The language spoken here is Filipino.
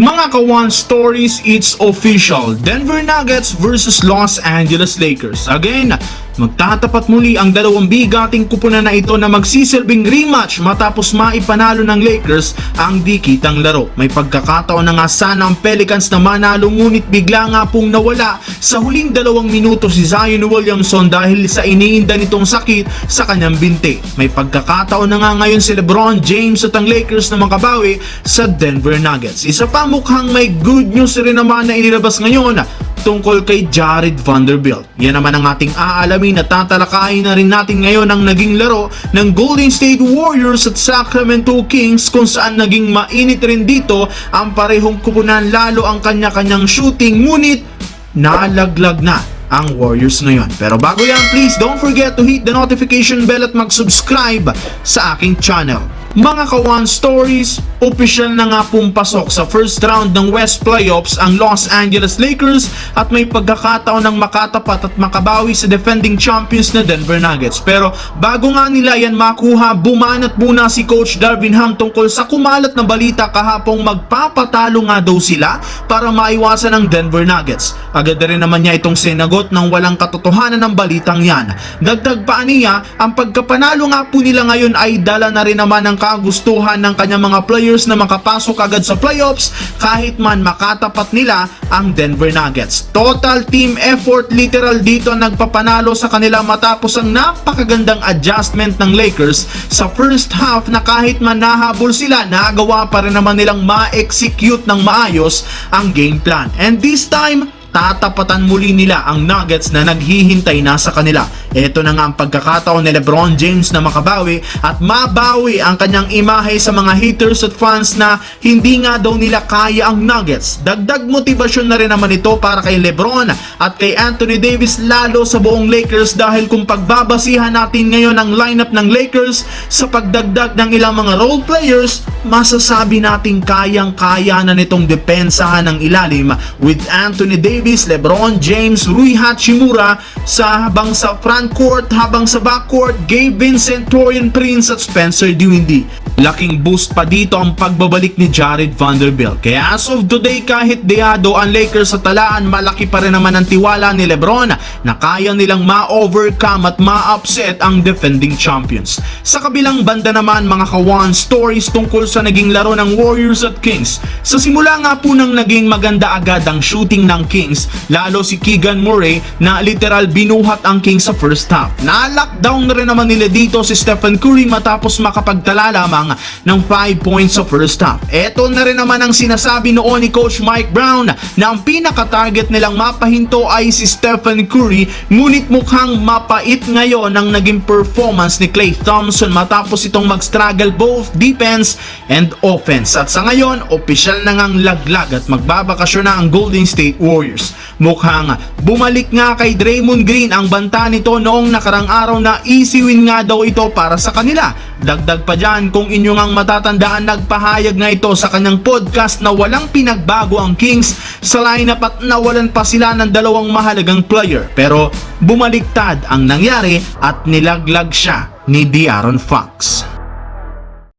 Mga ka-One Stories, it's official. Denver Nuggets versus Los Angeles Lakers. Again, magtatapat muli ang dalawang bigating kupunan na ito na magsisilbing rematch matapos maipanalo ng Lakers ang di-kitang laro. May pagkakataon na nga sana ang Pelicans na manalo, ngunit bigla nga pong nawala sa huling 2 minuto si Zion Williamson dahil sa iniinda nitong sakit sa kanyang binti. May pagkakataon na nga ngayon si LeBron James at ang Lakers na makabawi sa Denver Nuggets. Isa pa, mukhang may good news rin naman na inilabas ngayon tungkol kay Jarred Vanderbilt. Yan naman ang ating aalamin at tatalakayin na rin natin ngayon ang naging laro ng Golden State Warriors at Sacramento Kings, kung saan naging mainit rin dito ang parehong kupunan, lalo ang kanya-kanyang shooting, ngunit nalaglag na ang Warriors ngayon. Pero bago yan, please don't forget to hit the notification bell at mag-subscribe sa aking channel. Mga ka-One Stories, official na nga pumpasok sa first round ng West Playoffs ang Los Angeles Lakers at may pagkakataon ng makatapat at makabawi sa defending champions na Denver Nuggets. Pero bago nga nila yan makuha, bumanat muna si Coach Darvin Ham tungkol sa kumalat na balita kahapong magpapatalo nga daw sila para maiwasan ang Denver Nuggets. Agad rin naman niya itong sinagot ng walang katotohanan ng balitang yan. Dagdag pa niya, ang pagkapanalo nga po nila ngayon ay dala na rin naman ng kagustuhan ng kanyang mga players na makapasok agad sa playoffs kahit man makatapat nila ang Denver Nuggets. Total team effort literal dito ang nagpapanalo sa kanila matapos ang napakagandang adjustment ng Lakers sa first half na kahit man nahabol sila, nagawa pa rin naman nilang ma-execute ng maayos ang game plan. And this time, tatapatan muli nila ang Nuggets na naghihintay na sa kanila. Ito na nga ang pagkakataon ni LeBron James na makabawi at mabawi ang kanyang imahe sa mga haters at fans na hindi nga daw nila kaya ang Nuggets. Dagdag motibasyon na rin naman ito para kay LeBron at kay Anthony Davis, lalo sa buong Lakers, dahil kung pagbabasihan natin ngayon ang lineup ng Lakers sa pagdagdag ng ilang mga role players, masasabi natin kayang-kaya na nitong depensahan ng ilalim with Anthony Davis, LeBron James, Rui Hachimura habang sa frontcourt, habang sa backcourt, Gabe Vincent, Taurean Prince at Spencer Dinwiddie. Laking boost pa dito ang pagbabalik ni Jarred Vanderbilt. Kaya as of today, kahit deyado ang Lakers sa talaan, malaki pa rin naman ang tiwala ni LeBron na kaya nilang ma-overcome at ma-upset ang defending champions. Sa kabilang banda naman, mga ka-One Stories, tungkol sa naging laro ng Warriors at Kings. Sa simula nga po nang naging maganda agad ang shooting ng Kings, lalo si Keegan Murray na literal binuhat ang Kings sa first half. Na-lockdown na rin naman nila dito si Stephen Curry matapos makapagtala lamang ng 5 points sa first half. Eto na rin naman ang sinasabi noon ni Coach Mike Brown na ang pinaka-target nilang mapahinto ay si Stephen Curry, ngunit mukhang mapait ngayon ang naging performance ni Klay Thompson matapos itong mag-struggle both defense and offense. At sa ngayon, opisyal na ngang laglag at magbabakasyon na ang Golden State Warriors. Mukhang bumalik nga kay Draymond Green ang banta nito noong nakarang araw na easy win nga daw ito para sa kanila. Dagdag pa dyan, kung inyo ngang matatandaan, nagpahayag nga ito sa kanyang podcast na walang pinagbago ang Kings sa lineup at nawalan pa sila ng 2 mahalagang player. Pero bumaliktad ang nangyari at nilaglag siya ni De'Aaron Fox.